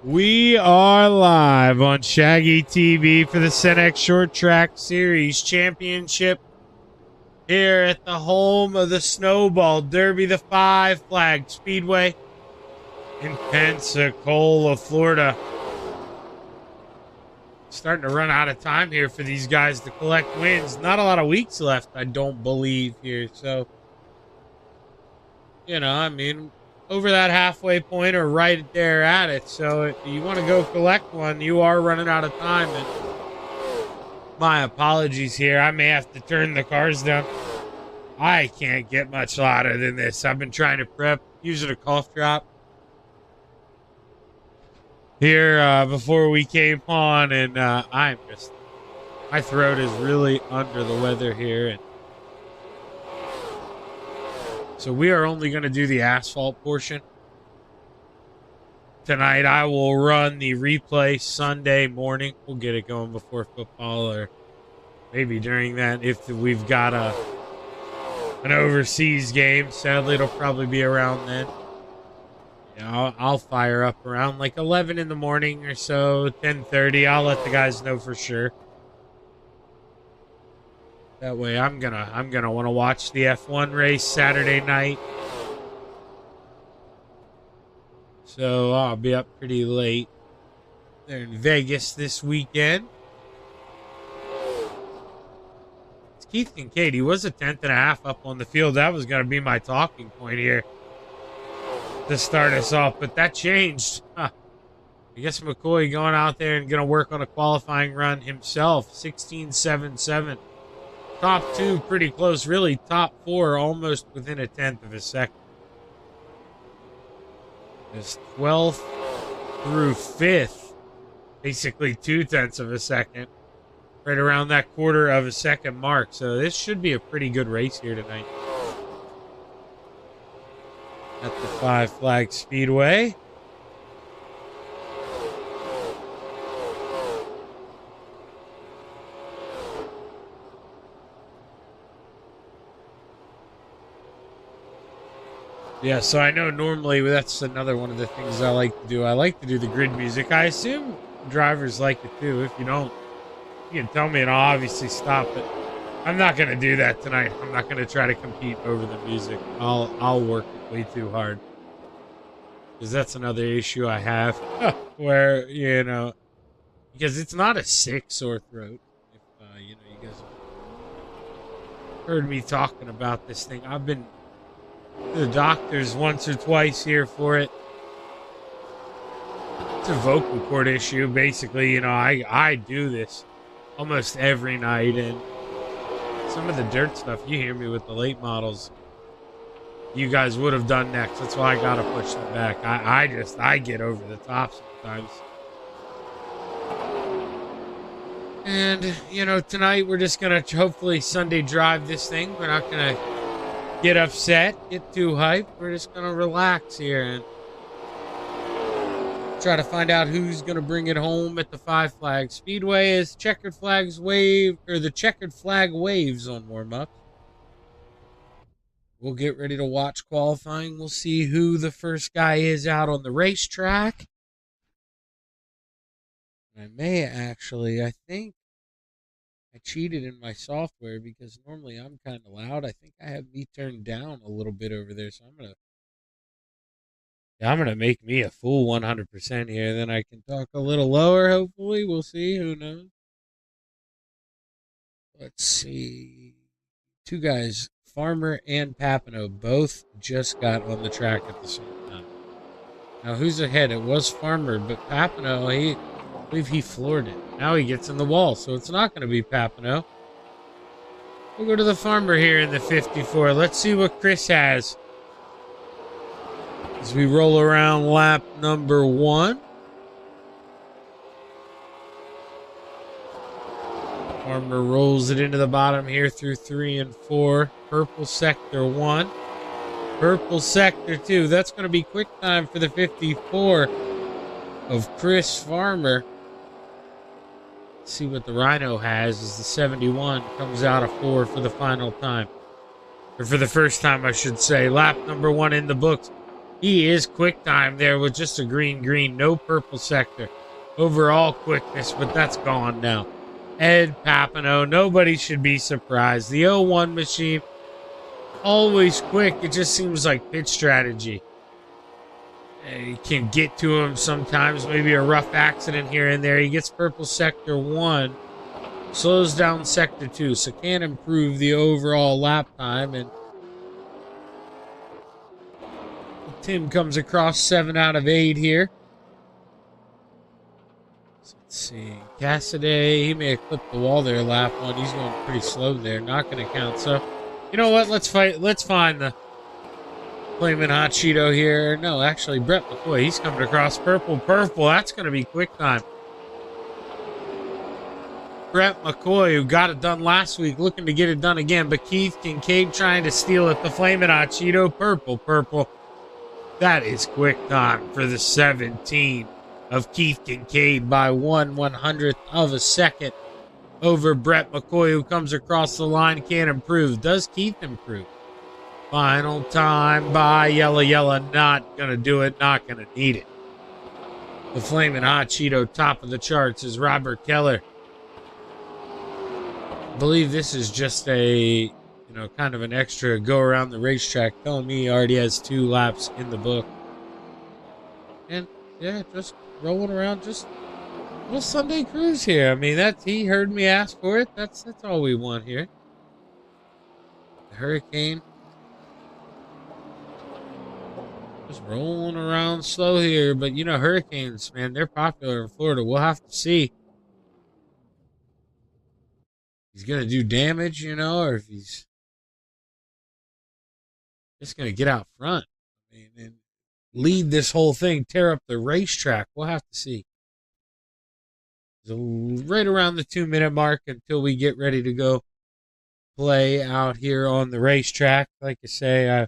We are live on ShaggyTV for the Senex Short Track Series Championship here at the home of the Snowball Derby, the Five Flag Speedway in Pensacola, Florida. Starting to run out of time here for these guys to collect wins. Not a lot of weeks left, I don't believe, here. So, you know, I mean, over that halfway point or right there at it. So if you want to go collect one, you are running out of time. And my apologies here. I may have to turn the cars down. I can't get much louder than this. I've been trying to prep, using a cough drop here before we came on, and my throat is really under the weather here, and So we are only going to do the asphalt portion. Tonight I will run the replay Sunday morning. We'll get it going before football, or maybe during that if we've got an overseas game. Sadly, it'll probably be around then. Yeah, I'll fire up around like 11 in the morning or so, 10:30. I'll let the guys know for sure. That way I'm gonna want to watch the F1 race Saturday night. So I'll be up pretty late. They're in Vegas this weekend. It's Keith Kincaid. He was a 10th and a half up on the field. That was going to be my talking point here to start us off, but that changed. Huh. I guess McCoy going out there and going to work on a qualifying run himself. 16.77. Top 2 pretty close. Really top 4 almost within a 10th of a second. It's 12th through 5th. Basically 0.2 of a second. Right around that quarter of a second mark. So this should be a pretty good race here tonight. At the Five Flag Speedway. Yeah, so I know normally that's another one of the things I like to do. I like to do the grid music. I assume drivers like it too. If you don't, you can tell me and I'll obviously stop it. I'm not going to do that tonight. I'm not going to try to compete over the music. I'll work it way too hard. Because that's another issue I have. Where, you know, because it's not a sick sore throat. If, you know, you guys heard me talking about this thing. I've been to the doctors once or twice here for it. It's a vocal cord issue. Basically, you know, I do this almost every night, and some of the dirt stuff you hear me with the late models, you guys would have done next. That's why I gotta push them back. I get over the top sometimes. And, you know, tonight we're just gonna hopefully Sunday drive this thing. We're not gonna get upset, get too hyped. We're just gonna relax here and try to find out who's gonna bring it home at the Five Flag Speedway as checkered flags wave, or the checkered flag waves on warm-up. We'll get ready to watch qualifying. We'll see who the first guy is out on the racetrack. I may actually, I think I cheated in my software because normally I'm kind of loud. I think I have me turned down a little bit over there, so I'm gonna make me a full 100% here. Then I can talk a little lower. Hopefully, we'll see. Who knows? Let's see. Two guys, Farmer and Papineau, both just got on the track at the same time. Now, who's ahead? It was Farmer, but Papineau, I believe he floored it. Now he gets in the wall, so it's not going to be Papineau. We'll go to the Farmer here in the 54. Let's see what Chris has as we roll around lap number 1. Farmer rolls it into the bottom here through 3 and 4. Purple sector 1. Purple sector 2. That's going to be quick time for the 54 of Chris Farmer. Let's see what the Rhino has as the 71 comes out of 4 for the final time. Or for the first time, I should say. Lap number 1 in the books. He is quick time there with just a green, no purple sector. Overall quickness, but that's gone now. Ed Papineau, nobody should be surprised. The 01 machine, always quick. It just seems like pit strategy. You can get to him sometimes, maybe a rough accident here and there. He gets purple sector 1, slows down sector 2, so can improve the overall lap time. And Tim comes across 7 out of 8 here. Let's see. Cassidy, he may have clipped the wall there lap 1. He's going pretty slow there. Not going to count. So, you know what? Let's find the Flamin' Hot Cheeto here. No, actually, Brett McCoy. He's coming across purple. That's going to be quick time. Brett McCoy, who got it done last week, looking to get it done again. But Keith Kincaid trying to steal it. The Flamin' Hot Cheeto, purple. That is quick time for the 17 of Keith Kincaid by 1/100th of a second over Brett McCoy, who comes across the line. Can't improve. Does Keith improve? Final time by Yella. Not going to do it. Not going to need it. The Flamin' Hot Cheeto, top of the charts, is Robert Keller. I believe this is just a, kind of an extra go around the racetrack. Telling me he already has 2 laps in the book. And, yeah, just rolling around, just a little Sunday cruise here. I mean, he heard me ask for it. That's all we want here. The Hurricane. Just rolling around slow here. But, hurricanes, man, they're popular in Florida. We'll have to see. He's going to do damage, or if he's just going to get out front. I mean, and lead this whole thing, tear up the racetrack. We'll have to see. So right around the 2-minute mark until we get ready to go play out here on the racetrack. Like I say,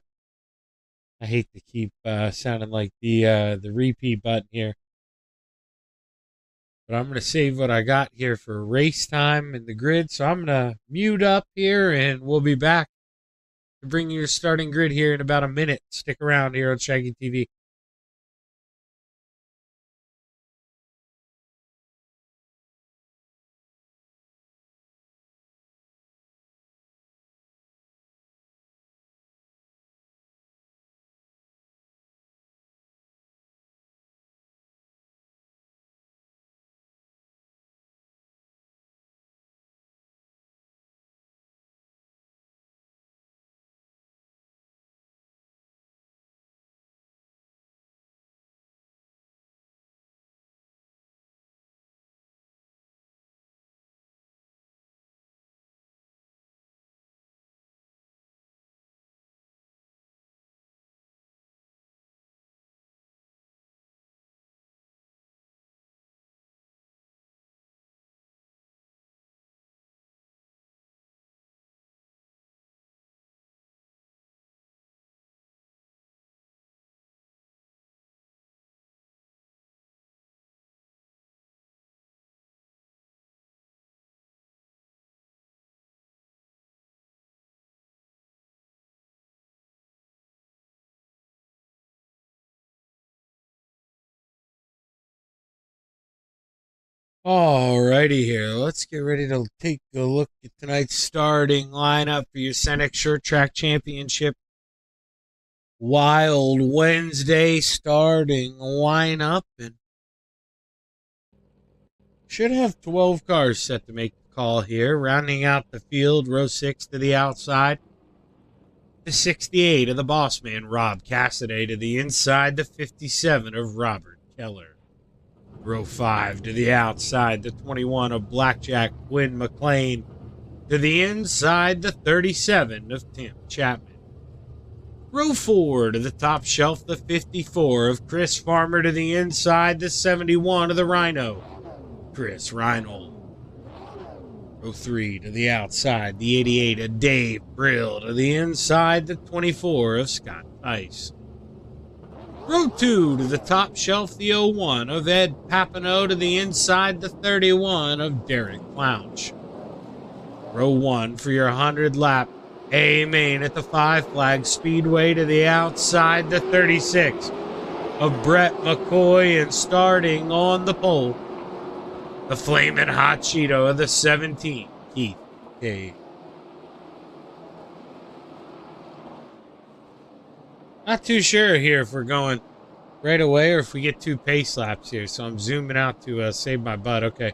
I hate to keep sounding like the repeat button here. But I'm going to save what I got here for race time in the grid. So I'm going to mute up here, and we'll be back to bring you your starting grid here in about a minute. Stick around here on ShaggyTV. Alrighty here. Let's get ready to take a look at tonight's starting lineup for your Senex Short Track Championship Wild Wednesday starting lineup. And should have 12 cars set to make the call here. Rounding out the field, row 6 to the outside. The 68 of the boss man, Rob Cassidy, to the inside. The 57 of Robert Keller. Row 5 to the outside, the 21 of Blackjack Quinn McLean. To the inside, the 37 of Tim Chapman. Row 4 to the top shelf, the 54 of Chris Farmer. To the inside, the 71 of the Rhino, Chris Reinhold. Row 3 to the outside, the 88 of Dave Brill. To the inside, the 24 of Scott Tice. Row 2 to the top shelf, the 01 of Ed Papineau. To the inside, the 31 of Derek Clouch. Row 1 for your 100 lap A-Main at the 5 Flag Speedway. To the outside, the 36 of Brett McCoy. And starting on the pole, the Flamin' Hot Cheeto of the 17, Keith Cade. Not too sure here if we're going right away or if we get 2 pace laps here. So I'm zooming out to save my butt. Okay.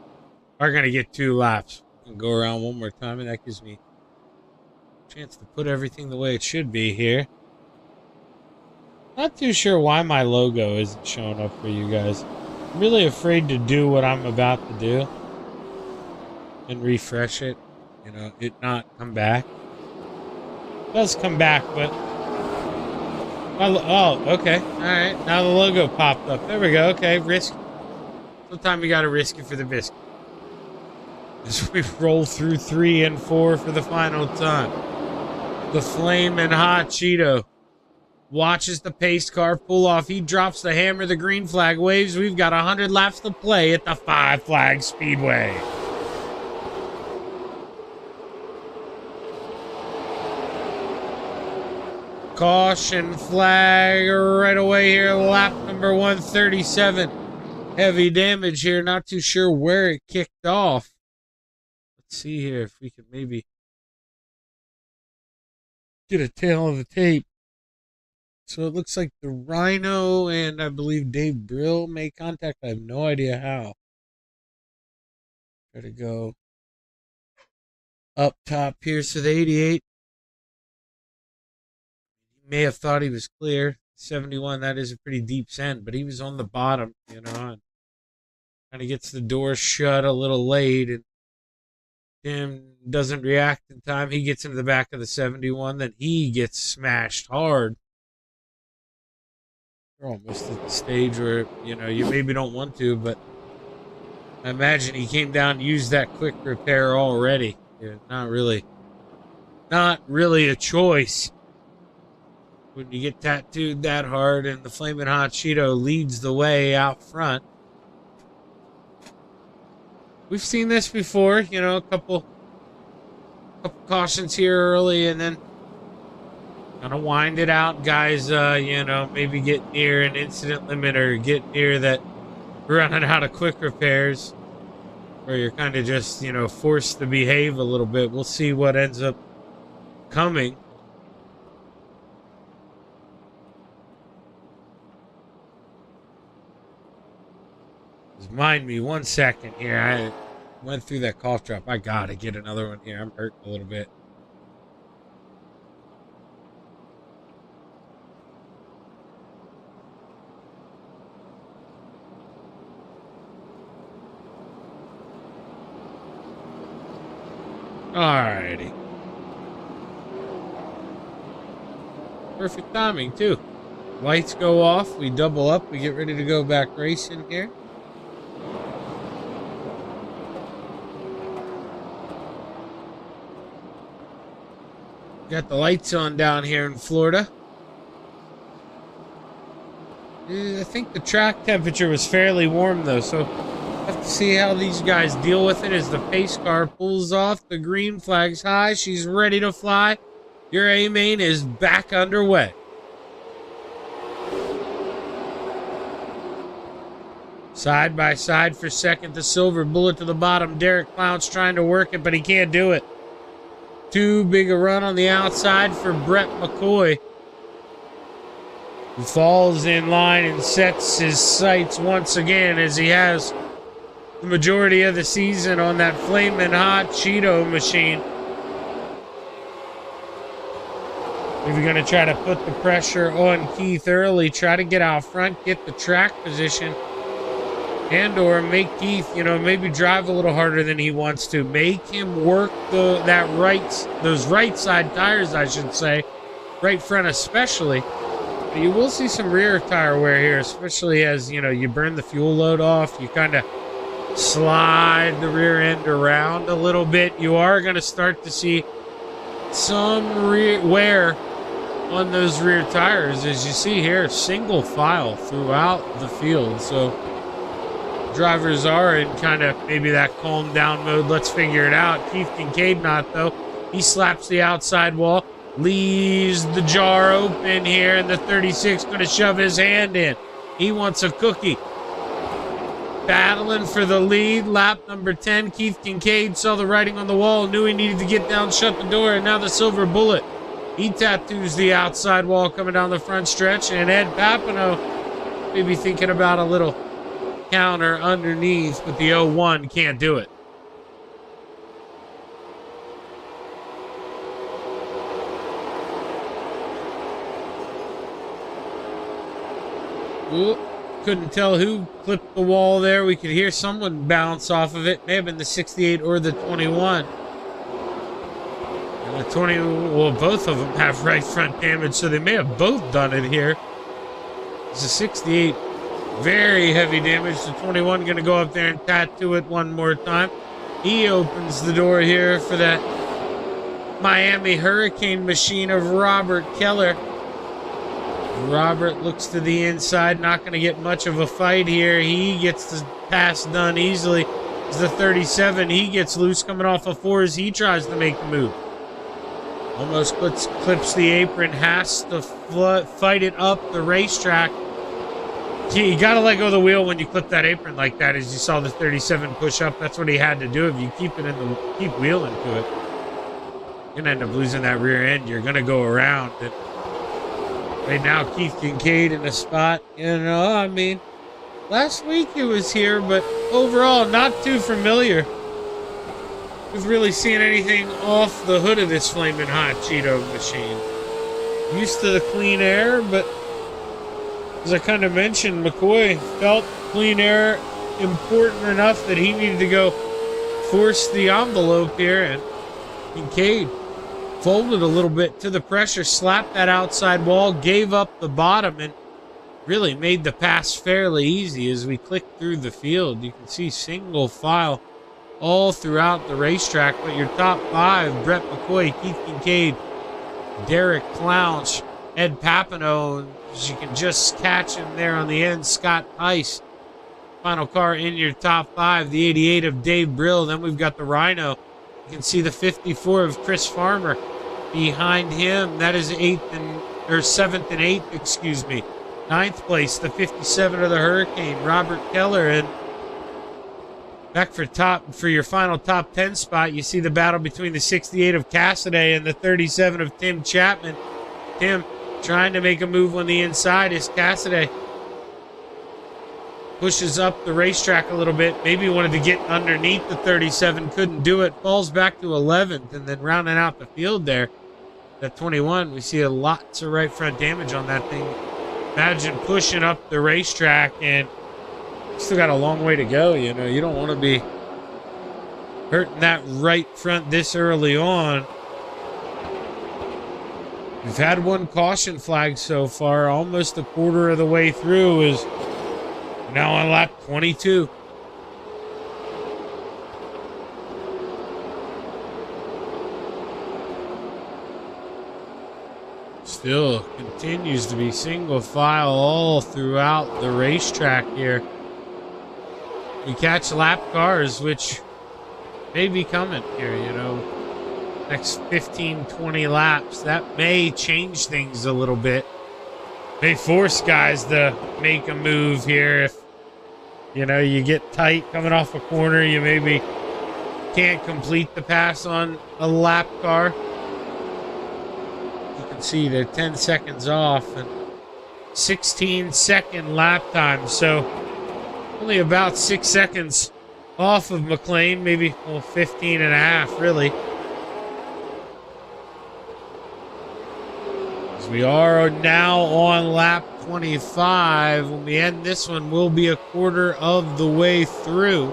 We're going to get 2 laps. And go around one more time, and that gives me a chance to put everything the way it should be here. Not too sure why my logo isn't showing up for you guys. I'm really afraid to do what I'm about to do and refresh it. It not come back. It does come back, but... Oh, okay. All right. Now the logo popped up. There we go. Okay, risk. Sometimes you got to risk it for the biscuit. as we roll through 3 and 4 for the final time. The Flamin' Hot Cheeto watches the pace car pull off. He drops the hammer. The green flag waves. We've got 100 laps to play at the Five Flag Speedway. Caution flag right away here. Lap number 137. Heavy damage here. Not too sure where it kicked off. Let's see here if we can maybe get a tail of the tape. So it looks like the Rhino and I believe Dave Brill made contact. I have no idea how. Try to go up top here. So the 88. He may have thought he was clear. 71, that is a pretty deep send, but he was on the bottom, you know, and kind of gets the door shut a little late, and Tim doesn't react in time. He gets into the back of the 71, then he gets smashed hard. We're almost at the stage where, you know, you maybe don't want to, but I imagine he came down and used that quick repair already. Yeah, not really a choice when you get tattooed that hard, and the Flamin' Hot Cheeto leads the way out front. We've seen this before, you know, a couple cautions here early, and then kind of wind it out. Guys, you know, maybe get near an incident limit or get near that running out of quick repairs, where you're kind of just, you know, forced to behave a little bit. We'll see what ends up coming. Just mind me 1 second here. I went through that cough drop. I gotta get another one here. I'm hurting a little bit. Alrighty. Perfect timing, too. Lights go off. We double up. We get ready to go back racing here. Got the lights on down here in Florida. I think the track temperature was fairly warm, though, so have to see how these guys deal with it as the pace car pulls off. The green flag's high. She's ready to fly. Your A-main is back underway. Side by side for second. The silver bullet to the bottom. Derek Clown's trying to work it, but he can't do it. Too big a run on the outside for Brett McCoy, who falls in line and sets his sights once again, as he has the majority of the season on that Flamin' Hot Cheeto machine. If you're going to try to put the pressure on Keith early, try to get out front, get the track position, and or make Keith, you know, maybe drive a little harder than he wants to. Make him work those right side tires, I should say, right front especially. But you will see some rear tire wear here, especially as, you know, you burn the fuel load off. You kind of slide the rear end around a little bit. You are going to start to see some rear wear on those rear tires, as you see here, single file throughout the field. So drivers are in kind of maybe that calm down mode. Let's figure it out. Keith Kincaid not, though. He slaps the outside wall, leaves the jar open here, and the 36 going to shove his hand in. He wants a cookie. Battling for the lead, lap number 10. Keith Kincaid saw the writing on the wall, knew he needed to get down, shut the door, and now the silver bullet. He tattoos the outside wall coming down the front stretch, and Ed Papineau maybe thinking about a little counter underneath, but the 01 can't do it. Ooh, couldn't tell who clipped the wall there. We could hear someone bounce off of it. May have been the 68 or the 21. And the 20, well, both of them have right front damage, so they may have both done it here. It's a 68. Very heavy damage. The 21 going to go up there and tattoo it one more time. He opens the door here for that Miami Hurricane machine of Robert Keller. Robert looks to the inside, not going to get much of a fight here. He gets the pass done easily. It's the 37. He gets loose coming off of 4 as he tries to make the move. Almost clips the apron, has to fight it up the racetrack. You got to let go of the wheel when you clip that apron like that, as you saw the 37 push up. That's what he had to do. If you keep wheeling to it, you're going to end up losing that rear end. You're going to go around. And right now, Keith Kincaid in a spot. You know, I mean, last week he was here, but overall, not too familiar with really seeing anything off the hood of this flaming hot Cheeto machine. Used to the clean air, but as I kind of mentioned, McCoy felt clean air important enough that he needed to go force the envelope here, and Kincaid folded a little bit to the pressure, slapped that outside wall, gave up the bottom, and really made the pass fairly easy. As we click through the field, you can see single file all throughout the racetrack, but your top 5, Brett McCoy, Keith Kincaid, Derek Clounch, Ed Papineau, as you can just catch him there on the end, Scott Ice. Final car in your top 5, the 88 of Dave Brill. Then we've got the Rhino. You can see the 54 of Chris Farmer behind him. That is 7th and 8th, excuse me. 9th place, the 57 of the Hurricane, Robert Keller. And back for your final top 10 spot, you see the battle between the 68 of Cassidy and the 37 of Tim Chapman. Tim trying to make a move on the inside as Cassidy pushes up the racetrack a little bit. Maybe wanted to get underneath the 37, couldn't do it. Falls back to 11th, and then rounding out the field there, that 21, we see lots of right front damage on that thing. Imagine pushing up the racetrack, and still got a long way to go. You know, you don't want to be hurting that right front this early on. We've had one caution flag so far, almost a quarter of the way through, is now on lap 22. Still continues to be single file all throughout the racetrack here. We catch lap cars, which may be coming here, you know. Next 15, 20 laps. That may change things a little bit. May force guys to make a move here. If, you know, you get tight coming off a corner, you maybe can't complete the pass on a lap car. You can see they're 10 seconds off and 16-second lap time. So only about 6 seconds off of McLean, maybe 15 and a half, really. As we are now on lap 25. When we end this one, we'll be a quarter of the way through.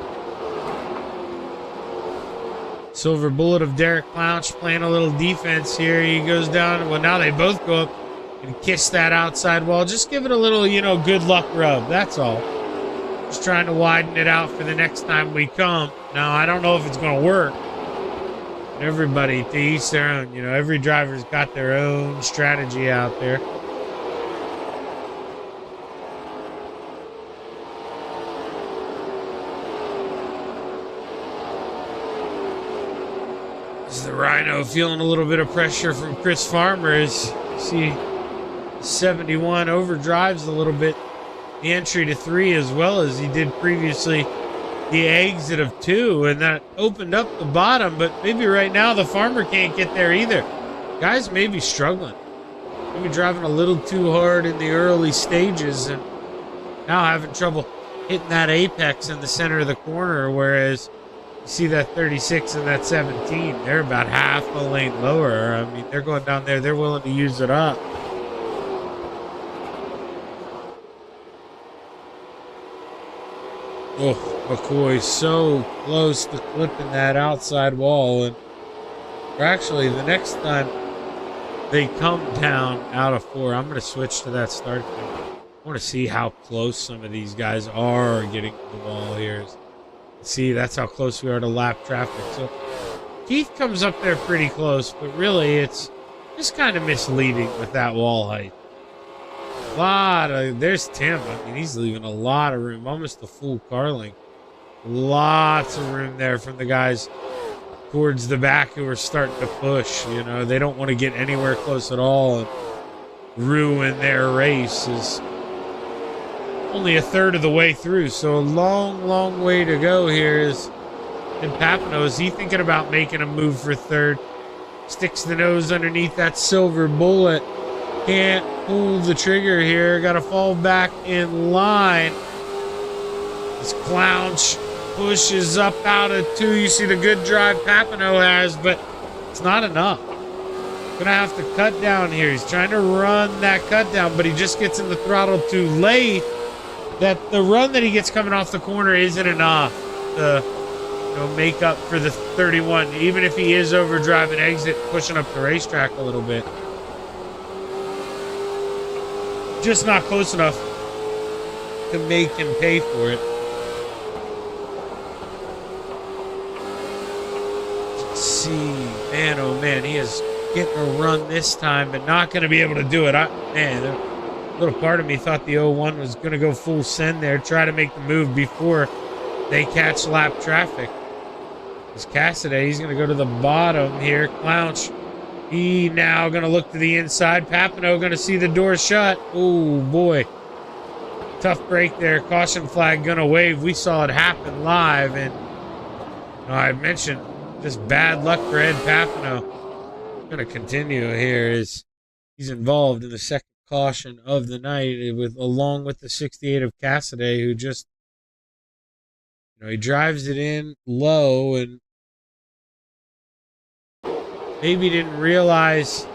Silver bullet of Derek Clounch playing a little defense here. He goes down. Well, now they both go up and kiss that outside wall. Just give it a little, you know, good luck rub. That's all. Just trying to widen it out for the next time we come. Now, I don't know if it's going to work. Everybody, to each their own. You know, every driver's got their own strategy out there. Is the Rhino feeling a little bit of pressure from Chris Farmer? As you see, 71 overdrives a little bit the entry to 3 as well as he did previously the exit of 2, and that opened up the bottom, but maybe right now the Farmer can't get there either. Guys may be struggling, maybe driving a little too hard in the early stages and now having trouble hitting that apex in the center of the corner, whereas you see that 36 and that 17, they're about half a lane lower. I mean, they're going down there, they're willing to use it up. Oh, McCoy so close to clipping that outside wall. And actually, the next time they come down out of 4, I'm going to switch to that start thing. I want to see how close some of these guys are getting to the wall here. See, that's how close we are to lap traffic. So Keith comes up there pretty close, but really it's just kind of misleading with that wall height. There's Tim. I mean, he's leaving a lot of room, almost a full car length. Lots of room there from the guys towards the back who are starting to push. You know, they don't want to get anywhere close at all and ruin their race. Is only a third of the way through, so a long way to go here. Is in Papano, is he thinking about making a move for third? Sticks the nose underneath that silver bullet. Can't pull the trigger here. Got to fall back in line. This Clownch pushes up out of 2. You see the good drive Papano has, but it's not enough. Gonna have to cut down here. He's trying to run that cut down, but he just gets in the throttle too late. That the run that he gets coming off the corner isn't enough to make up for the 31. Even if he is overdrive and exit, pushing up the racetrack a little bit. Just not close enough to make him pay for it. Let's see, man, oh man, he is getting a run this time, but not going to be able to do it. A little part of me thought the 01 was going to go full send there, try to make the move before they catch lap traffic. Because Cassidy, he's going to go to the bottom here. Clownch, he now going to look to the inside. Papano going to see the door shut. Oh, boy. Tough break there. Caution flag going to wave. We saw it happen live. And I mentioned just bad luck for Ed Papano. Going to continue here. He's involved in the second caution of the night, along with the 68 of Cassidy, who just, he drives it in low and maybe didn't realize,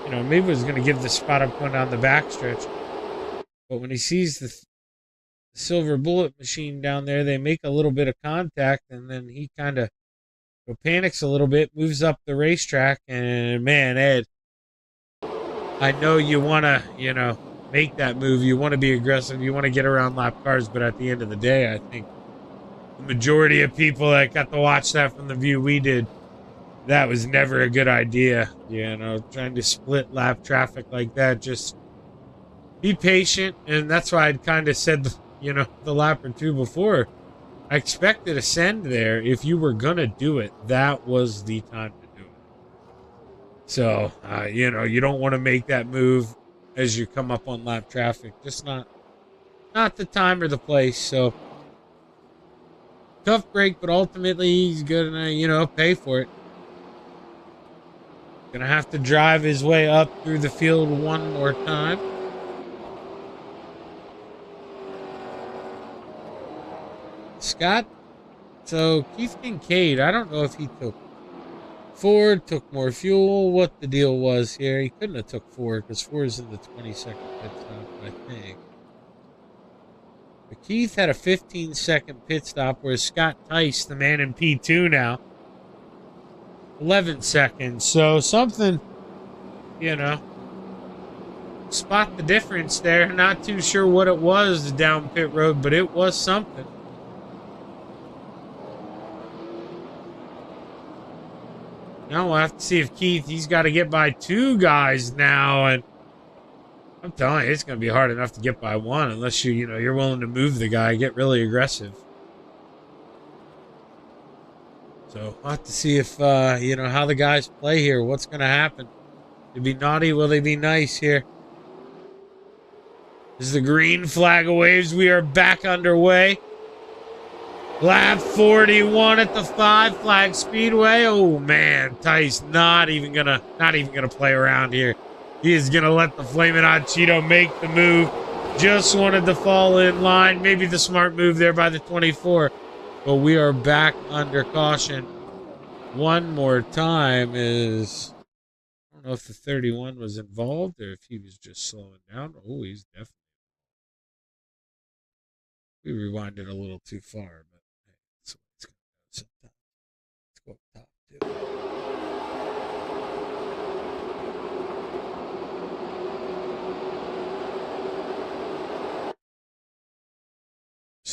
maybe was going to give the spot up going down the backstretch. But when he sees the silver bullet machine down there, they make a little bit of contact, and then he kind of panics a little bit, moves up the racetrack, and man, Ed, I know you want to, make that move. You want to be aggressive. You want to get around lap cars, but at the end of the day, I think the majority of people that got to watch that from the view we did, that was never a good idea. Trying to split lap traffic like that. Just be patient, and that's why I'd kind of said, the lap or two before. I expected a send there. If you were going to do it, that was the time to do it. So, you don't want to make that move as you come up on lap traffic. Just not the time or the place. So, tough break, but ultimately he's going to, pay for it. Going to have to drive his way up through the field one more time. Scott, so Keith Kincaid, I don't know if he took Ford, took more fuel, what the deal was here. He couldn't have took Ford because Ford is in the 22nd pit stop, I think. But Keith had a 15-second pit stop, whereas Scott Tice, the man in P2 now, 11 seconds. So something, spot the difference there. Not too sure what it was down pit road, but it was something. Now we'll have to see if Keith, he's got to get by 2 guys now, and I'm telling you, it's going to be hard enough to get by 1 unless you're willing to move the guy, get really aggressive. So we'll have to see if, how the guys play here, what's going to happen. Will they be naughty? Will they be nice here? As the green flag waves, we are back underway. Lap 41 at the 5 Flag Speedway. Oh man, Tice not even gonna play around here. He is gonna let the Flamin' Hot Cheeto make the move. Just wanted to fall in line. Maybe the smart move there by the 24. But we are back under caution. One more time is, I don't know if the 31 was involved or if he was just slowing down. Oh, he's definitely. We rewinded a little too far, but hey, that's what it's going to go sometimes. Let's go up top, too.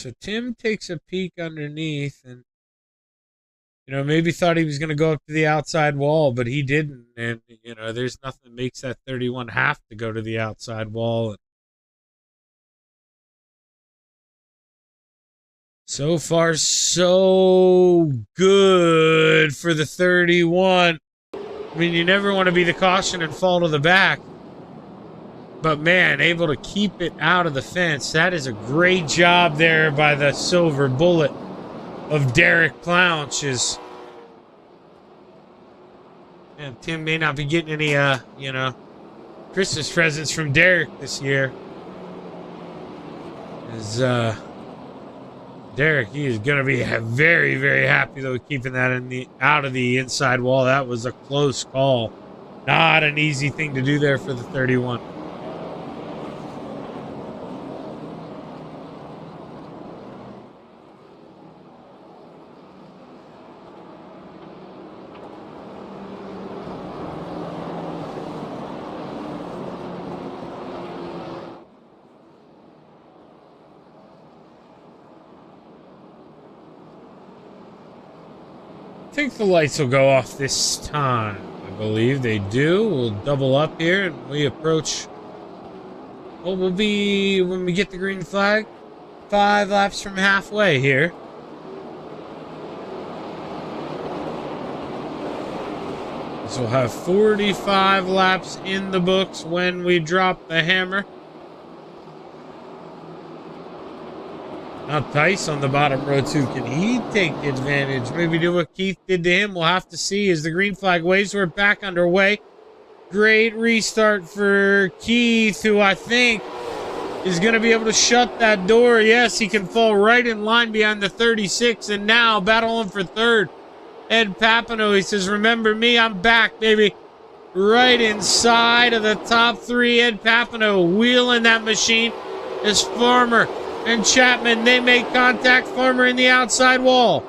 So Tim takes a peek underneath and, maybe thought he was going to go up to the outside wall, but he didn't. And, there's nothing that makes that 31 have to go to the outside wall. So far, so good for the 31. I mean, you never want to be the caution and fall to the back. But, man, able to keep it out of the fence. That is a great job there by the Silver Bullet of Derek Clounches. And Tim may not be getting any, Christmas presents from Derek this year. As, Derek, he is going to be very, very happy, though, keeping that out of the inside wall. That was a close call. Not an easy thing to do there for the 31. I think the lights will go off this time. I believe they do. We'll double up here and we approach what will be, when we get the green flag, 5 laps from halfway here. So we'll have 45 laps in the books when we drop the hammer. Now Tice on the bottom row too. Can he take advantage? Maybe do what Keith did to him. We'll have to see as the green flag waves. We're back underway. Great restart for Keith, who I think is going to be able to shut that door. Yes, he can fall right in line behind the 36. And now battling for third. Ed Papineau, he says, remember me, I'm back, baby. Right inside of the top 3. Ed Papineau wheeling that machine as Farmer and Chapman, they make contact. Farmer in the outside wall.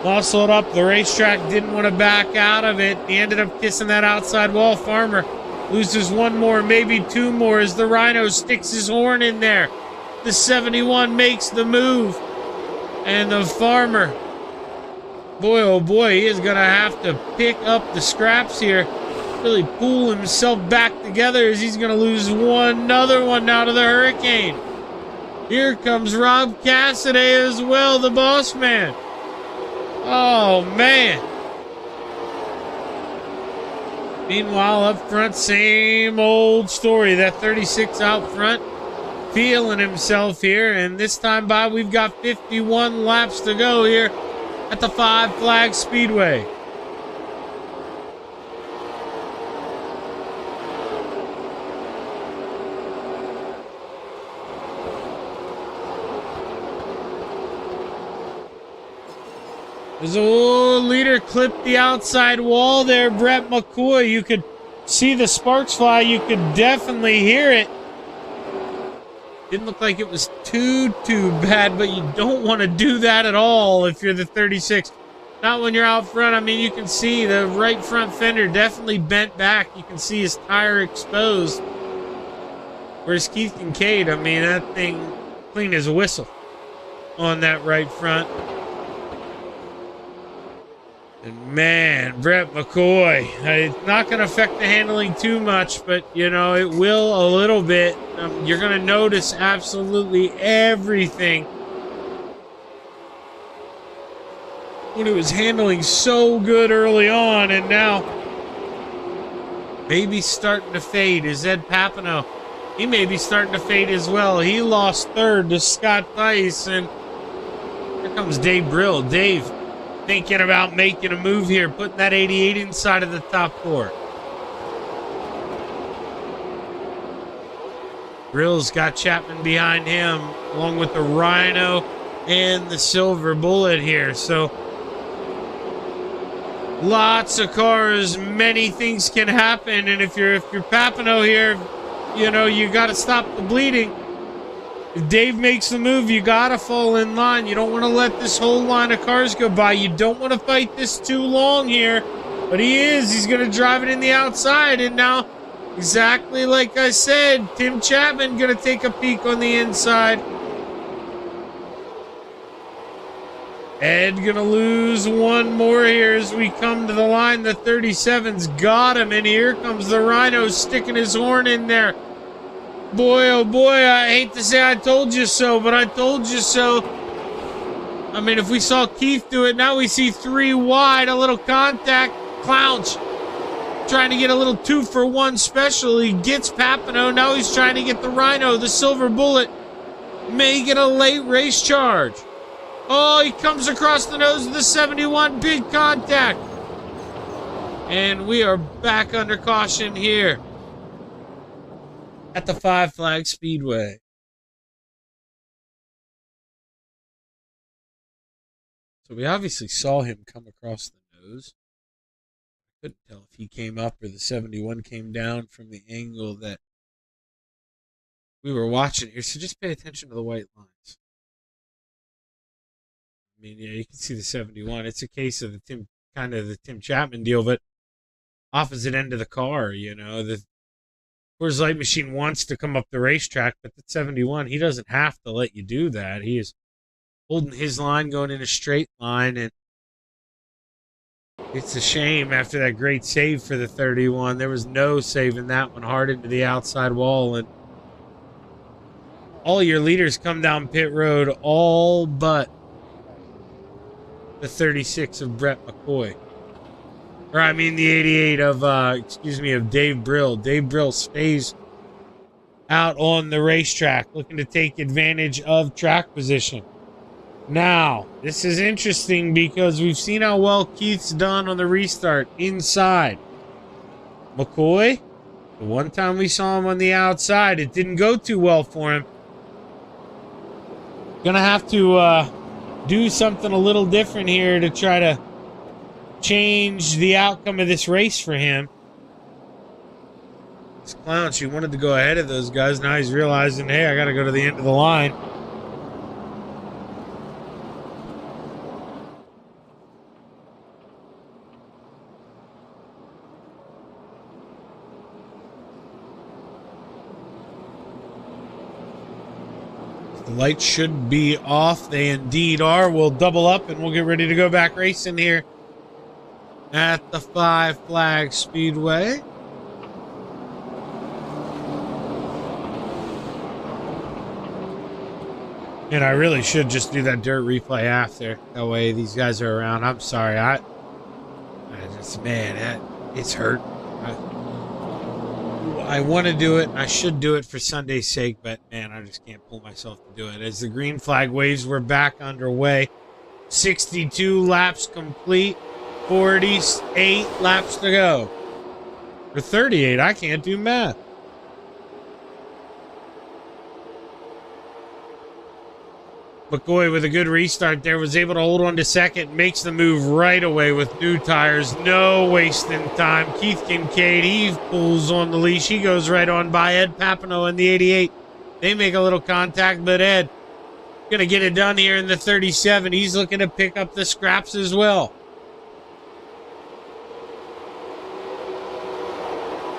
Muscled up the racetrack, didn't want to back out of it. He ended up kissing that outside wall. Farmer loses one more, maybe 2 more as the Rhino sticks his horn in there. The 71 makes the move. And the Farmer, boy, oh boy, he is going to have to pick up the scraps here. Really pull himself back together as he's going to lose another one now to the Hurricane. Here comes Rob Cassidy as well, the boss man. Oh, man. Meanwhile, up front, same old story. That 36 out front, feeling himself here. And this time by, we've got 51 laps to go here at the 5 Flag Speedway. As the leader clipped the outside wall there, Brett McCoy. You could see the sparks fly. You could definitely hear it. Didn't look like it was too bad, but you don't want to do that at all if you're the 36. Not when you're out front. I mean, you can see the right front fender definitely bent back. You can see his tire exposed. Whereas Keith Kincaid, I mean, that thing clean as a whistle on that right front. And man, Brett McCoy, it's not going to affect the handling too much, but, it will a little bit. You're going to notice absolutely everything. When it was handling so good early on, and now maybe starting to fade is Ed Papineau. He may be starting to fade as well. He lost third to Scott Tice, and here comes Dave Brill. Dave thinking about making a move here, putting that 88 inside of the top 4. Brill's got Chapman behind him, along with the Rhino and the Silver Bullet here. So lots of cars, many things can happen, and if you're Papineau here, you got to stop the bleeding. If Dave makes the move, you got to fall in line. You don't want to let this whole line of cars go by. You don't want to fight this too long here. But he's going to drive it in the outside. And now, exactly like I said, Tim Chapman going to take a peek on the inside. Ed gonna lose one more here as we come to the line. The 37's got him, and here comes the Rhino sticking his horn in there. Boy, oh boy, I hate to say I told you so, but I told you so. I mean, if we saw Keith do it, now we see 3 wide, a little contact. Clounch trying to get a little 2-for-1 special. He gets Papineau. Now he's trying to get the Rhino, the Silver Bullet. May get a late race charge. Oh, he comes across the nose of the 71. Big contact. And we are back under caution here at the Five Flag Speedway. So we obviously saw him come across the nose. I couldn't tell if he came up or the 71 came down from the angle that we were watching here. So just pay attention to the white lines. I mean, yeah, you can see the 71. It's a case of the Tim Chapman deal, but opposite end of the car, you know. The Coors Light machine wants to come up the racetrack, but the 71, he doesn't have to let you do that. He is holding his line, going in a straight line, and it's a shame after that great save for the 31. There was no saving that one, hard into the outside wall, and all your leaders come down pit road, all but the 36 of Brett McCoy. Or I mean the 88 of, of Dave Brill. Dave Brill stays out on the racetrack, looking to take advantage of track position. Now, this is interesting because we've seen how well Keith's done on the restart inside. McCoy, the one time we saw him on the outside, it didn't go too well for him. Gonna have to do something a little different here to try to change the outcome of this race for him. This Clounch, he wanted to go ahead of those guys. Now he's realizing, hey, I got to go to the end of the line. The lights should be off. They indeed are. We'll double up and we'll get ready to go back racing here at the Five Flag Speedway. And I really should just do that dirt replay after. That way these guys are around. I'm sorry. I just, man, it's hurt. I want to do it. I should do it for Sunday's sake, but man, I just can't pull myself to do it. As the green flag waves, we're back underway. 62 laps complete. 48 laps to go. Or 38. I can't do math. McCoy with a good restart there was able to hold on to second, makes the move right away with new tires, no wasting time. Keith Kincaid, he pulls on the leash, he goes right on by Ed Papineau in the 88. They make a little contact, but Ed gonna get it done here in the 37. He's looking to pick up the scraps as well.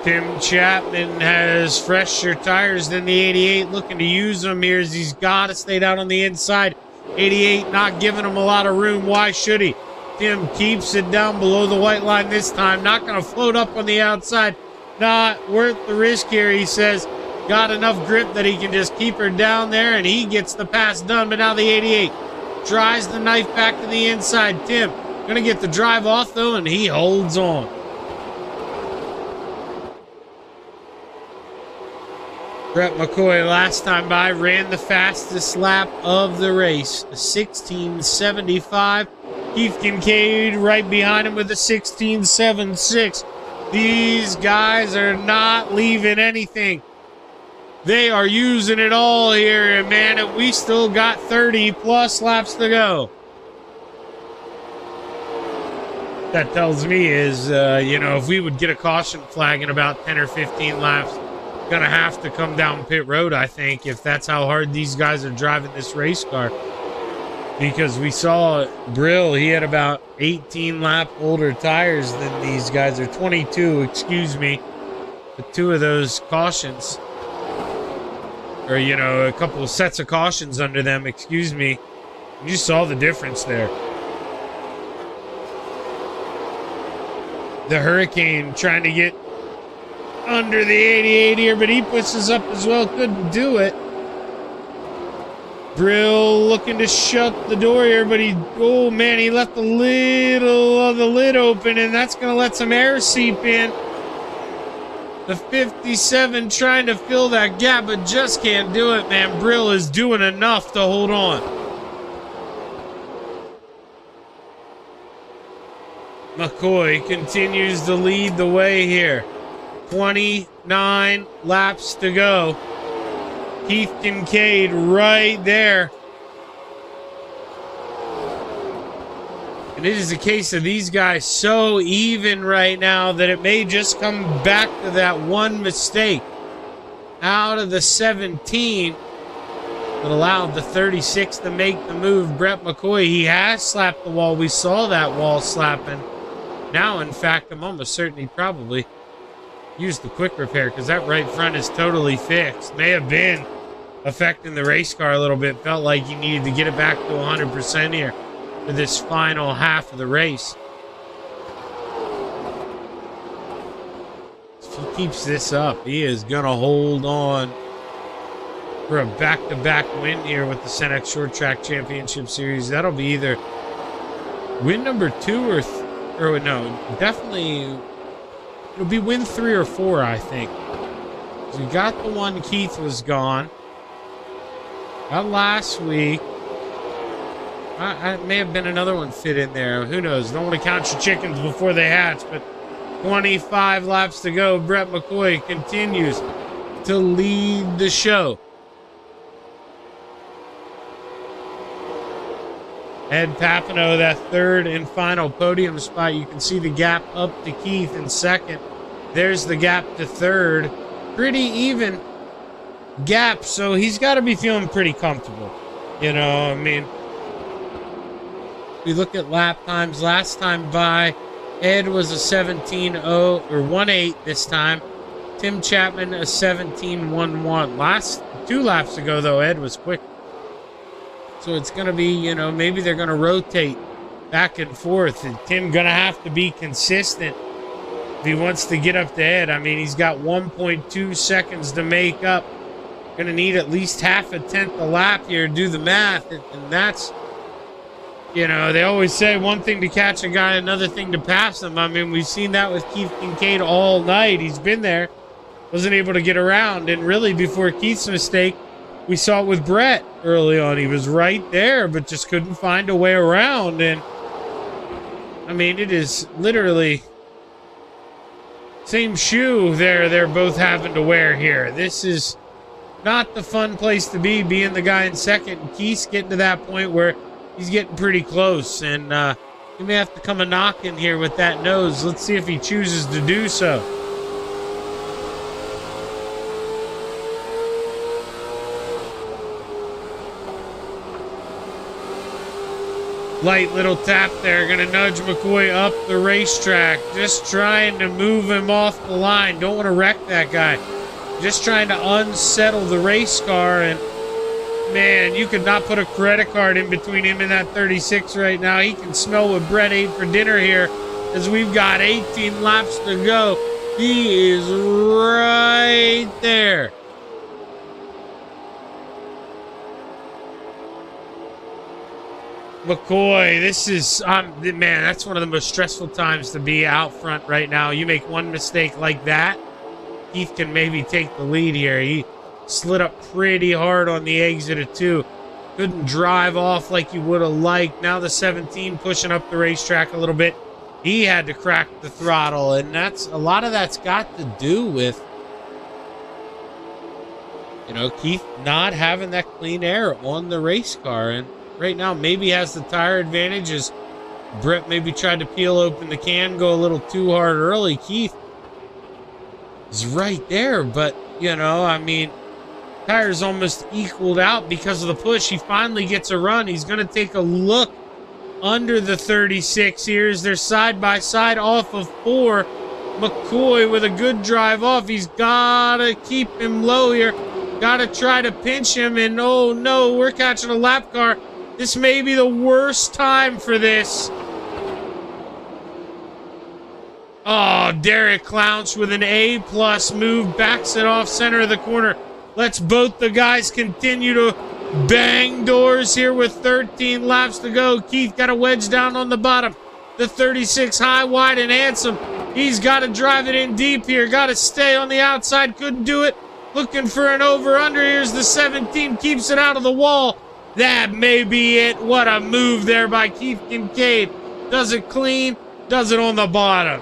Tim Chapman has fresher tires than the 88, looking to use them here as he's got to stay down on the inside. 88 not giving him a lot of room. Why should he? Tim keeps it down below the white line this time. Not going to float up on the outside. Not worth the risk here, he says. Got enough grip that he can just keep her down there, and he gets the pass done. But now the 88 tries the knife back to the inside. Tim going to get the drive off, though, and he holds on. Brett McCoy last time by ran the fastest lap of the race, a 16:75. Keith Kincaid right behind him with a 16:76. These guys are not leaving anything. They are using it all here, and man, we still got 30 plus laps to go. That tells me is, if we would get a caution flag in about 10 or 15 laps, gonna have to come down pit road, I think, if that's how hard these guys are driving this race car. Because we saw Brill, he had about 18 lap older tires than these guys, or 22, excuse me. But two of those cautions, or a couple of sets of cautions under them, excuse me. You saw the difference there. the Hurricane trying to get under the 88 here, but he pushes up as well. Couldn't do it. Brill looking to shut the door here, but oh man, he left a little of the lid open, and that's going to let some air seep in. The 57 trying to fill that gap, but just can't do it, man. Brill is doing enough to hold on. McCoy continues to lead the way here. 29 laps to go. Keith Kincaid right there. And it is a case of these guys so even right now that it may just come back to that one mistake out of the 17 that allowed the 36 to make the move. Brett McCoy, he has slapped the wall. We saw that wall slapping. Now, in fact, I'm almost certain he probably used the quick repair because that right front is totally fixed. May have been affecting the race car a little bit. Felt like he needed to get it back to 100% here for this final half of the race. If he keeps this up, he is going to hold on for a back-to-back win here with the Senex Short Track Championship Series. That'll be either win number 2 or no, definitely it'll be win 3 or 4, I think. We got the one Keith was gone. Got last week. I may have been another one fit in there. Who knows? Don't want to count your chickens before they hatch, but 25 laps to go. Brett McCoy continues to lead the show. Ed Papano, that third and final podium spot. You can see the gap up to Keith in second. There's the gap to third. Pretty even gap, so he's got to be feeling pretty comfortable. You know, I mean, we look at lap times. Last time by, Ed was a 17.0 or 1.8 this time. Tim Chapman a 17.11. Last 2 laps ago, though, Ed was quick. So it's going to be, you know, maybe they're going to rotate back and forth. And Tim going to have to be consistent if he wants to get up to Ed. I mean, he's got 1.2 seconds to make up. Going to need at least half a tenth a lap here to do the math. And that's, you know, they always say one thing to catch a guy, another thing to pass him. I mean, we've seen that with Keith Kincaid all night. He's been there, wasn't able to get around. And really, before Keith's mistake, we saw it with Brett early on. He was right there, but just couldn't find a way around. And, I mean, it is literally same shoe they're both having to wear here. This is not the fun place to be, being the guy in second. Keith's getting to that point where he's getting pretty close. And he may have to come a knock in here with that nose. Let's see if he chooses to do so. Light little tap there, gonna nudge McCoy up the racetrack. Just trying to move him off the line. Don't want to wreck that guy. Just trying to unsettle the race car. And man, you could not put a credit card in between him and that 36 right now. He can smell what Brett ate for dinner here, as we've got 18 laps to go. He is right there. McCoy, this is, man, that's one of the most stressful times to be out front right now. You make one mistake like that, Keith can maybe take the lead here. He slid up pretty hard on the exit of 2. Couldn't drive off like you would have liked. Now the 17 pushing up the racetrack a little bit. He had to crack the throttle, and that's a lot of that's got to do with, you know, Keith not having that clean air on the race car. And right now, maybe has the tire advantage as Brett maybe tried to peel open the can, go a little too hard early. Keith is right there, but, you know, I mean, tires almost equaled out because of the push. He finally gets a run. He's going to take a look under the 36 here as they're side by side off of 4. McCoy with a good drive off. He's got to keep him low here. Got to try to pinch him, and oh no, we're catching a lap car. This may be the worst time for this. Oh, Derek Clounce with an A-plus move, backs it off center of the corner. Lets both the guys continue to bang doors here with 13 laps to go. Keith got a wedge down on the bottom. The 36 high, wide, and handsome. He's got to drive it in deep here. Got to stay on the outside. Couldn't do it. Looking for an over-under. Here's the 17. Keeps it out of the wall. That may be it. What a move there by Keith Kincaid. Does it clean. Does it on the bottom.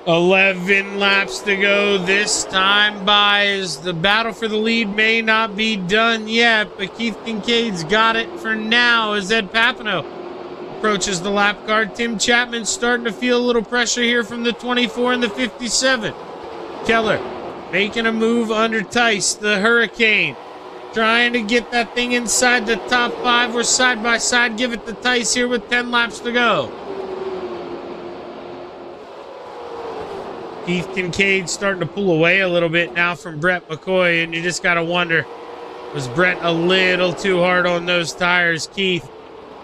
11 laps to go. This time by as the battle for the lead may not be done yet, but Keith Kincaid's got it for now as Ed Papano approaches the lap card. Tim Chapman starting to feel a little pressure here from the 24 and the 57. Keller making a move under Tice, the Hurricane. Trying to get that thing inside the top 5. We're side by side. Give it to Tice here with 10 laps to go. Keith Kincaid starting to pull away a little bit now from Brett McCoy, and you just got to wonder, was Brett a little too hard on those tires? Keith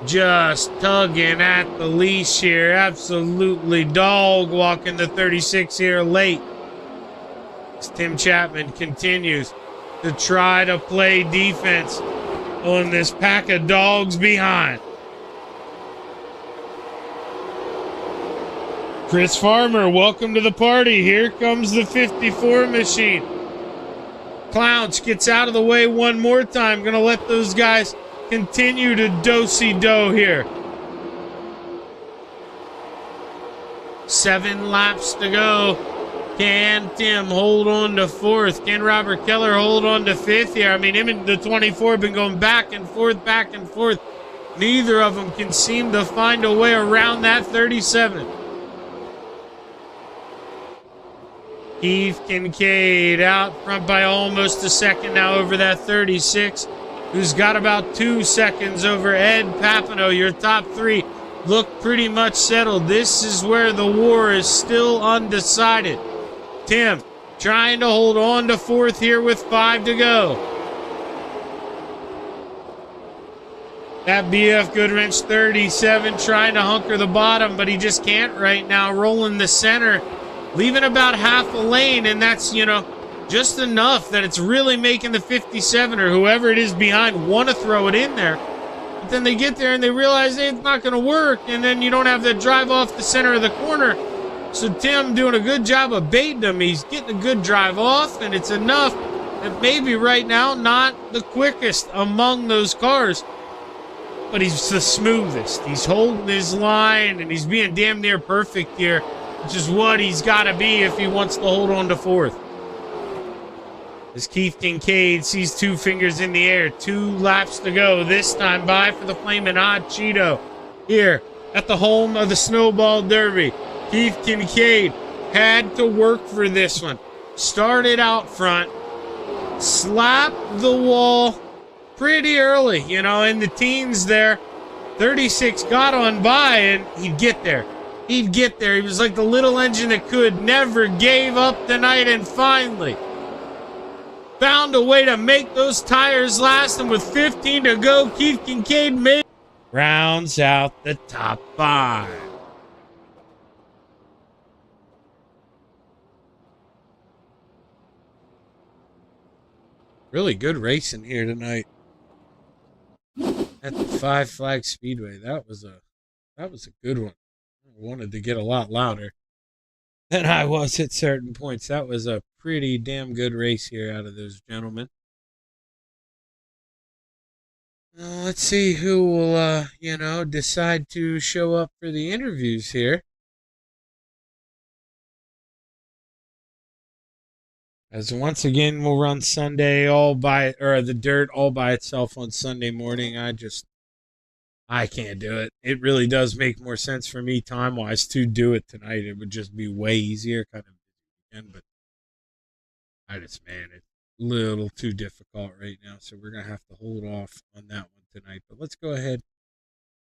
just tugging at the leash here. Absolutely dog walking the 36 here late. As Tim Chapman continues to try to play defense on this pack of dogs behind. Chris Farmer, welcome to the party. Here comes the 54 machine. Clounce gets out of the way one more time. Gonna let those guys continue to do-si-do here. 7 laps to go. Can Tim hold on to 4th? Can Robert Keller hold on to 5th here? I mean, him and the 24 have been going back and forth, back and forth. Neither of them can seem to find a way around that 37. Keith Kincaid out front by almost a second now over that 36, who's got about 2 seconds over Ed Papano. Your top 3 look pretty much settled. This is where the war is still undecided. Tim trying to hold on to 4th here with 5 to go. That BF Goodwrench 37 trying to hunker the bottom, but he just can't right now. Rolling the center, leaving about half a lane, and that's, just enough that it's really making the 57 or whoever it is behind want to throw it in there. But then they get there and they realize, hey, it's not going to work, and then you don't have that drive off the center of the corner. So Tim doing a good job of baiting him. He's getting a good drive off, and it's enough that maybe right now not the quickest among those cars, but he's the smoothest. He's holding his line, and he's being damn near perfect here, which is what he's got to be if he wants to hold on to 4th. As Keith Kincaid sees 2 fingers in the air, 2 laps to go. This time by for the Flamin' Hot Cheeto here at the home of the Snowball Derby. Keith Kincaid had to work for this one. Started out front, slapped the wall pretty early, in the teens there. 36 got on by, and he'd get there. He'd get there. He was like the little engine that could, never gave up tonight, and finally found a way to make those tires last. And with 15 to go, Keith Kincaid rounds out the top 5. Really good racing here tonight at the Five Flags Speedway. That was a good one. I wanted to get a lot louder than I was at certain points. That was a pretty damn good race here out of those gentlemen. Let's see who will, decide to show up for the interviews here. As once again, we'll run Sunday the dirt all by itself on Sunday morning. I can't do it. It really does make more sense for me time-wise to do it tonight. It would just be way easier, but it's a little too difficult right now, so we're going to have to hold off on that one tonight. But let's go ahead.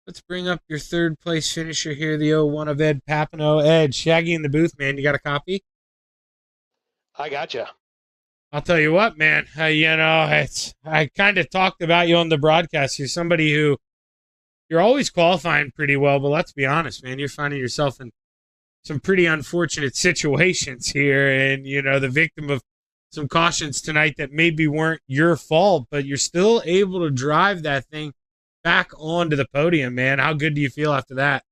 Let's bring up your 3rd place finisher here, the 01 of Ed Papano. Ed, Shaggy in the booth, man. You got a copy? I gotcha. I'll tell you what, man. I kind of talked about you on the broadcast. You're somebody who you're always qualifying pretty well, but let's be honest, man, you're finding yourself in some pretty unfortunate situations here, and the victim of some cautions tonight that maybe weren't your fault, but you're still able to drive that thing back onto the podium, man. How good do you feel after that?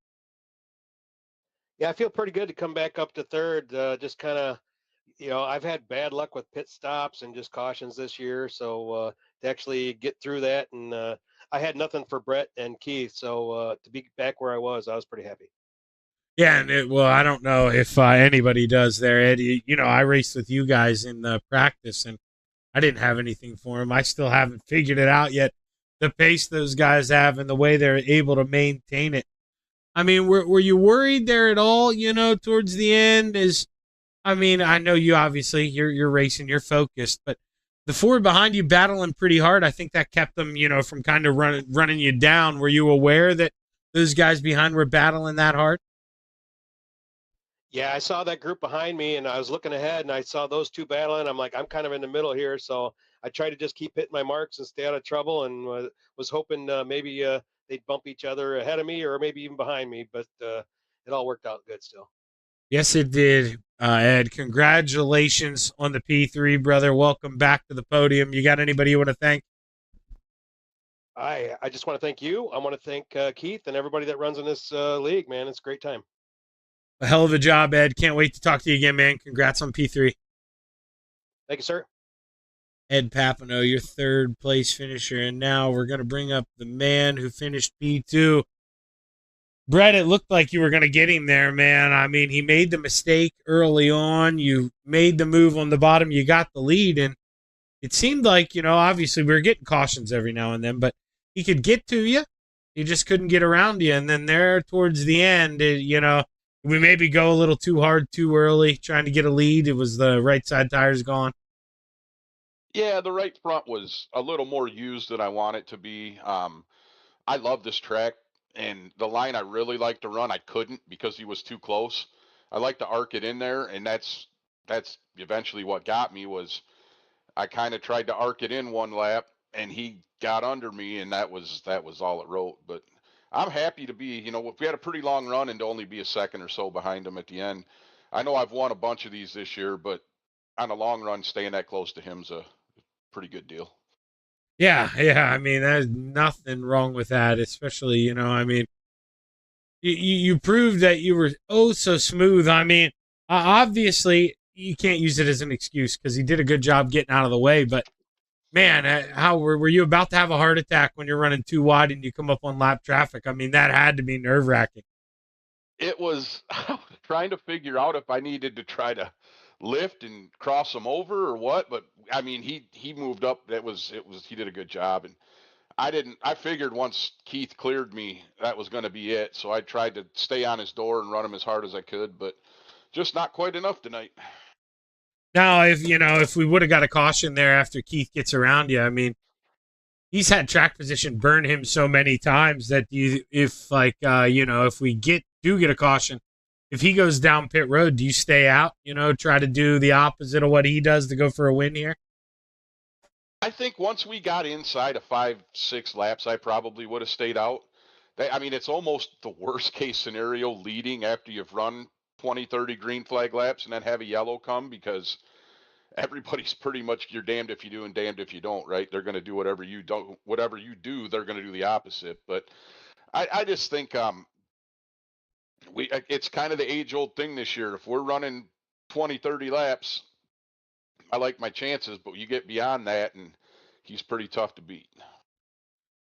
Yeah, I feel pretty good to come back up to third. Just kind of, I've had bad luck with pit stops and just cautions this year. So to actually get through that, and I had nothing for Brett and Keith. So to be back where I was pretty happy. Yeah, and well, I don't know if anybody does there, Eddie. I raced with you guys in the practice, and I didn't have anything for him. I still haven't figured it out yet. The pace those guys have and the way they're able to maintain it. I mean, were you worried there at all? Towards the end, I know you obviously you're racing, you're focused, but the Ford behind you battling pretty hard. I think that kept them, from kind of running you down. Were you aware that those guys behind were battling that hard? Yeah, I saw that group behind me, and I was looking ahead, and I saw those two battling. I'm like, I'm kind of in the middle here, so I tried to just keep hitting my marks and stay out of trouble, and was hoping maybe they'd bump each other ahead of me or maybe even behind me. But it all worked out good still. Yes, it did, Ed. Congratulations on the P3, brother. Welcome back to the podium. You got anybody you want to thank? I just want to thank you. I want to thank Keith and everybody that runs in this league, man. It's a great time. A hell of a job, Ed. Can't wait to talk to you again, man. Congrats on P3. Thank you, sir. Ed Papano, your third place finisher. And now we're going to bring up the man who finished P2. Brett, it looked like you were going to get him there, man. I mean, he made the mistake early on. You made the move on the bottom. You got the lead. And it seemed like, obviously we were getting cautions every now and then, but he could get to you. He just couldn't get around you. And then there towards the end, we maybe go a little too hard too early trying to get a lead. It was the right side tires gone. Yeah, the right front was a little more used than I want it to be. I love this track, and the line I really like to run, I couldn't because he was too close. I like to arc it in there, and that's eventually what got me was I kind of tried to arc it in one lap, and he got under me, and that was all it wrote. But I'm happy to be, if we had a pretty long run and to only be a second or so behind him at the end. I know I've won a bunch of these this year, but on a long run, staying that close to him's a pretty good deal. Yeah. I mean, there's nothing wrong with that, especially, you proved that you were so smooth. I mean, obviously, you can't use it as an excuse because he did a good job getting out of the way, but man, how were you about to have a heart attack when you're running too wide and you come up on lap traffic? I mean, that had to be nerve-wracking. It was trying to figure out if I needed to try to lift and cross him over or what, but I mean, he moved up. He did a good job, and I figured once Keith cleared me, that was going to be it. So I tried to stay on his door and run him as hard as I could, but just not quite enough tonight. Now, if we would have got a caution there after Keith gets around you, I mean, he's had track position burn him so many times that if we do get a caution, if he goes down pit road, do you stay out? Try to do the opposite of what he does to go for a win here. I think once we got inside of 5-6 laps, I probably would have stayed out. It's almost the worst case scenario leading after you've run 20, 30 green flag laps and then have a yellow come because everybody's pretty much you're damned if you do and damned if you don't, right? They're going to do whatever you do, they're going to do the opposite. But I just think it's kind of the age old thing this year. If we're running 20, 30 laps, I like my chances, but you get beyond that and he's pretty tough to beat.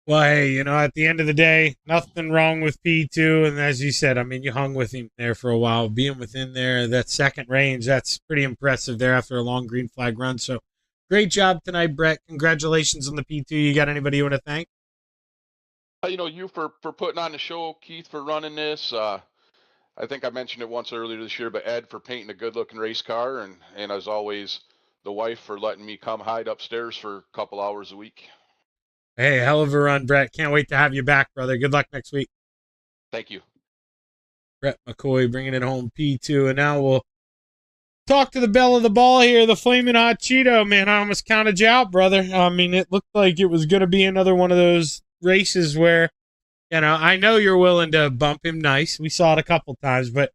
Well, hey, at the end of the day, nothing wrong with P2. And as you said, I mean, you hung with him there for a while. Being within there, that second range, that's pretty impressive there after a long green flag run. So great job tonight, Brett. Congratulations on the P2. You got anybody you want to thank? You for putting on the show, Keith for running this. I think I mentioned it once earlier this year, but Ed for painting a good looking race car. And as always, the wife for letting me come hide upstairs for a couple hours a week. Hey, hell of a run, Brett. Can't wait to have you back, brother. Good luck next week. Thank you. Brett McCoy bringing it home P2. And now we'll talk to the belle of the ball here, the Flaming Hot Cheeto. Man, I almost counted you out, brother. I mean, it looked like it was going to be another one of those races where You know, I know you're willing to bump him nice. We saw it a couple times, but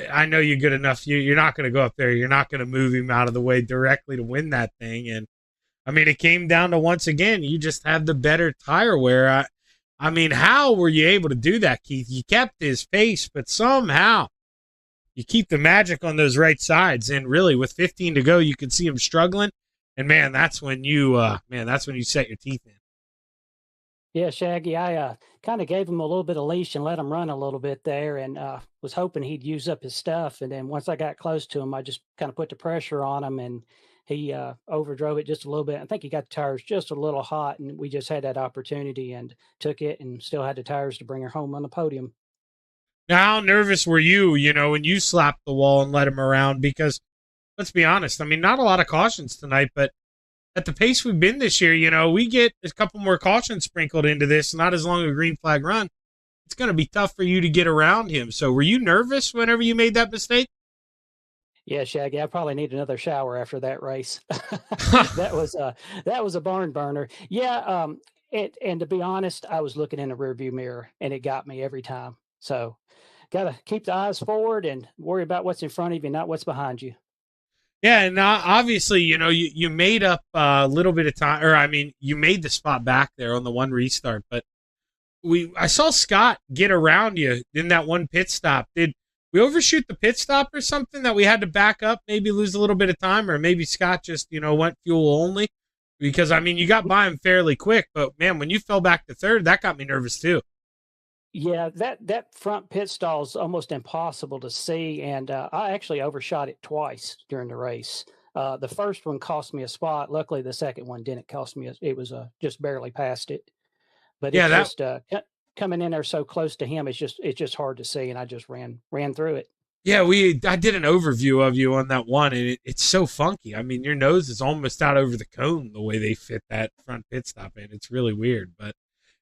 I know you're good enough. You're not going to go up there. You're not going to move him out of the way directly to win that thing. And I mean, it came down to, once again, you just have the better tire wear. I mean, how were you able to do that, Keith? You kept his pace, but somehow you keep the magic on those right sides. And really, with 15 to go, you could see him struggling. And man, that's when you set your teeth in. Yeah, Shaggy, I kind of gave him a little bit of leash and let him run a little bit there, and was hoping he'd use up his stuff. And then once I got close to him, I just kind of put the pressure on him, and he overdrove it just a little bit. I think he got the tires just a little hot, and we just had that opportunity and took it, and still had the tires to bring her home on the podium. Now, how nervous were you, when you slapped the wall and let him around? Because let's be honest, I mean, not a lot of cautions tonight, but at the pace we've been this year, we get a couple more cautions sprinkled into this, not as long as a green flag run. It's going to be tough for you to get around him. So were you nervous whenever you made that mistake? Yeah, Shaggy, I probably need another shower after that race. That was a barn burner. Yeah, and to be honest, I was looking in the rearview mirror, and it got me every time. So, got to keep the eyes forward and worry about what's in front of you, not what's behind you. Yeah, and obviously, you made up a little bit of time, or I mean, you made the spot back there on the one restart, but I saw Scott get around you in that one pit stop. Did we overshoot the pit stop or something that we had to back up, maybe lose a little bit of time, or maybe Scott just, went fuel only? Because, I mean, you got by him fairly quick, but man, when you fell back to third, that got me nervous too. Yeah, that front pit stall is almost impossible to see, and I actually overshot it twice during the race. The first one cost me a spot. Luckily, the second one didn't cost me. It was just barely past it. But Yeah, it's just coming in there so close to him. It's just hard to see, and I just ran through it. Yeah, I did an overview of you on that one, and it's so funky. I mean, your nose is almost out over the cone the way they fit that front pit stop in. It's really weird, but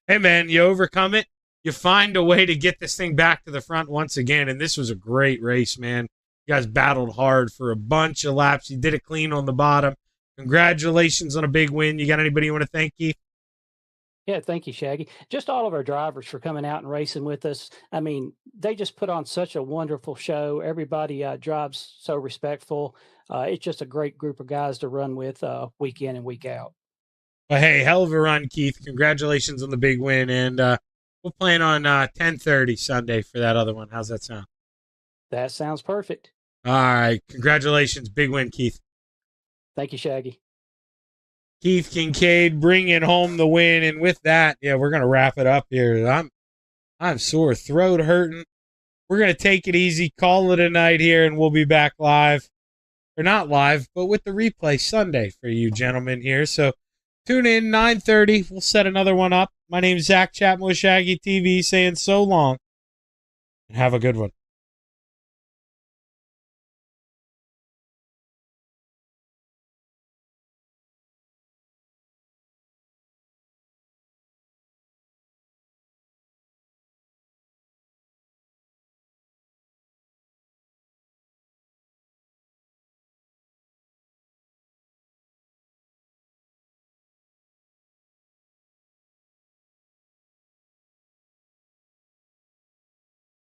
hey, man, you overcome it. You find a way to get this thing back to the front once again, and this was a great race, man. You guys battled hard for a bunch of laps. You did it clean on the bottom. Congratulations on a big win. You got anybody you want to thank, Keith? Yeah, thank you, Shaggy. Just all of our drivers for coming out and racing with us. I mean, they just put on such a wonderful show. Everybody drives so respectful. It's just a great group of guys to run with week in and week out. Well, hey, hell of a run, Keith. Congratulations on the big win, and we'll plan on 10:30 Sunday for that other one. How's that sound? That sounds perfect. All right. Congratulations. Big win, Keith. Thank you, Shaggy. Keith Kincaid bringing home the win. And with that, yeah, we're going to wrap it up here. I'm sore, throat hurting. We're going to take it easy, call it a night here, and we'll be back live. Or not live, but with the replay Sunday for you gentlemen here. So tune in, 9:30. We'll set another one up. My name's Zach Chapman with ShaggyTV saying so long and have a good one.